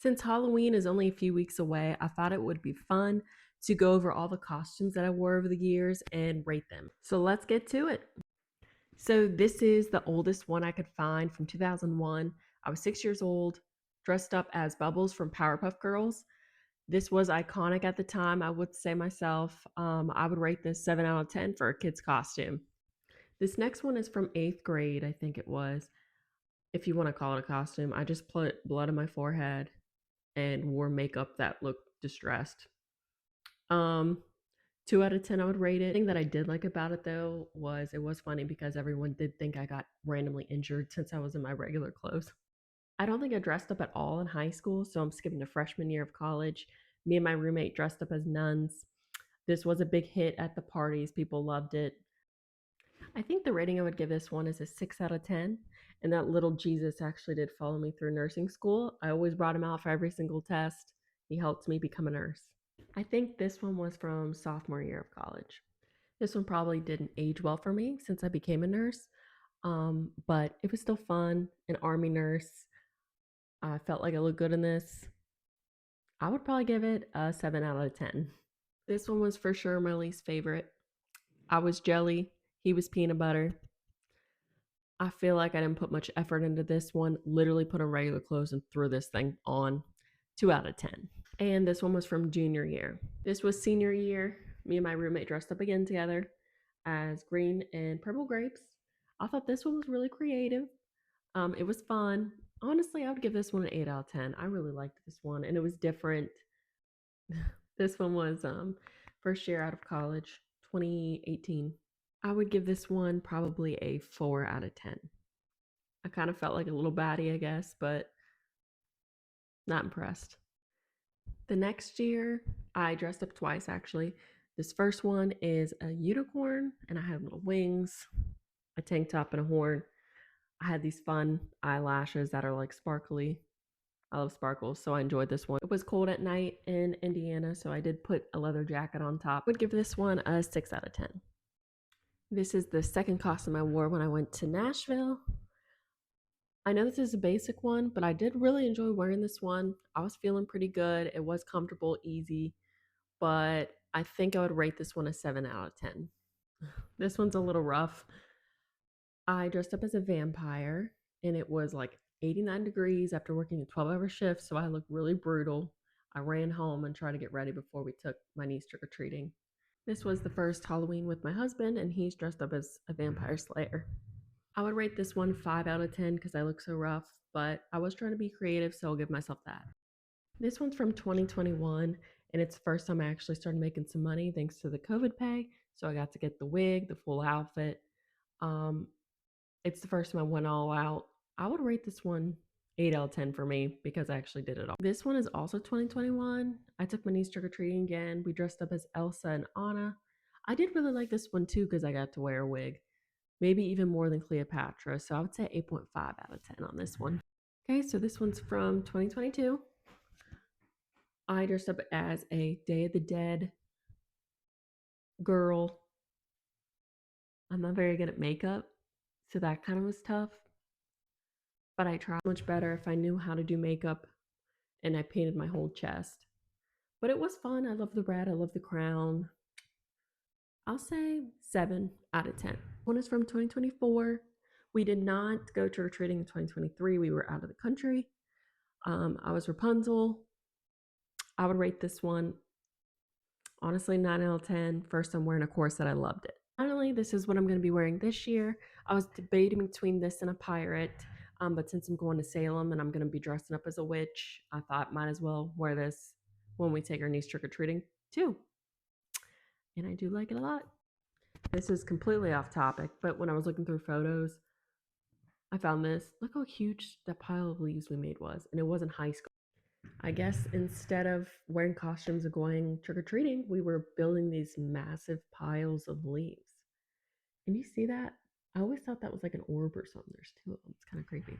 Since Halloween is only a few weeks away, I thought it would be fun to go over all the costumes that I wore over the years and rate them. So let's get to it. So this is the oldest one I could find from 2001. I was 6 years old, dressed up as Bubbles from Powerpuff Girls. This was iconic at the time, I would say myself. I would rate this 7 out of 10 for a kid's costume. This next one is from 8th grade, I think it was. If you want to call it a costume, I just put blood on my forehead and wore makeup that looked distressed. Um, 2 out of 10, I would rate it. The thing that I did like about it though was it was funny because everyone did think I got randomly injured since I was in my regular clothes. I don't think I dressed up at all in high school, so I'm skipping the freshman year of college. Me and my roommate dressed up as nuns. This was a big hit at the parties. People loved it. I think the rating I would give this one is a 6 out of 10. And that little Jesus actually did follow me through nursing school. I always brought him out for every single test. He helped me become a nurse. I think this one was from sophomore year of college. This one probably didn't age well for me since I became a nurse, but it was still fun. An army nurse. I felt like I looked good in this. I would probably give it a 7 out of 10. This one was for sure my least favorite. I was jelly, he was peanut butter. I feel like I didn't put much effort into this one. Literally put on regular clothes and threw this thing on. 2 out of 10. And this one was from junior year. This was senior year. Me and my roommate dressed up again together as green and purple grapes. I thought this one was really creative. It was fun. Honestly, I would give this one an 8 out of 10. I really liked this one and it was different. This one was first year out of college, 2018. I would give this one probably a 4 out of 10. I kind of felt like a little baddie, I guess, but not impressed. The next year, I dressed up twice actually. This first one is a unicorn, and I had little wings, a tank top, and a horn. I had these fun eyelashes that are like sparkly. I love sparkles, so I enjoyed this one. It was cold at night in Indiana, so I did put a leather jacket on top. I would give this one a 6 out of 10. This is the second costume I wore when I went to Nashville. I know this is a basic one, but I did really enjoy wearing this one. I was feeling pretty good. It was comfortable, easy, but I think I would rate this one a 7 out of 10. This one's a little rough. I dressed up as a vampire, and it was like 89 degrees after working a 12-hour shift, so I looked really brutal. I ran home and tried to get ready before we took my niece trick or treating. This was the first Halloween with my husband, and he's dressed up as a vampire slayer. I would rate this one 5 out of 10 because I look so rough, but I was trying to be creative, so I'll give myself that. This one's from 2021, and it's the first time I actually started making some money thanks to the COVID pay. So I got to get the wig, the full outfit. Um, it's the first time I went all out. I would rate this one 8 out of 10 for me because I actually did it all. This one is also 2021. I took my niece trick or treating again. We dressed up as Elsa and Anna. I did really like this one too because I got to wear a wig, maybe even more than Cleopatra. So I would say 8.5 out of 10 on this one. Okay, so this one's from 2022. I dressed up as a Day of the Dead girl. I'm not very good at makeup, so that kind of was tough. But I tried much better if I knew how to do makeup and I painted my whole chest. But it was fun. I love the red, I love the crown. I'll say 7 out of 10. One is from 2024. We did not go trick or treating in 2023. We were out of the country. I was Rapunzel. I would rate this one honestly 9 out of 10. First, I'm wearing a corset. I loved it. Finally, this is what I'm going to be wearing this year. I was debating between this and a pirate, but since I'm going to Salem and I'm going to be dressing up as a witch, I thought might as well wear this when we take our niece trick or treating too. And I do like it a lot. This is completely off topic, but when I was looking through photos, I found this. Look how huge that pile of leaves we made was, and it wasn't high school. I guess instead of wearing costumes and going trick or treating, we were building these massive piles of leaves. Can you see that? I always thought that was like an orb or something. There's two of them. It's kind of creepy.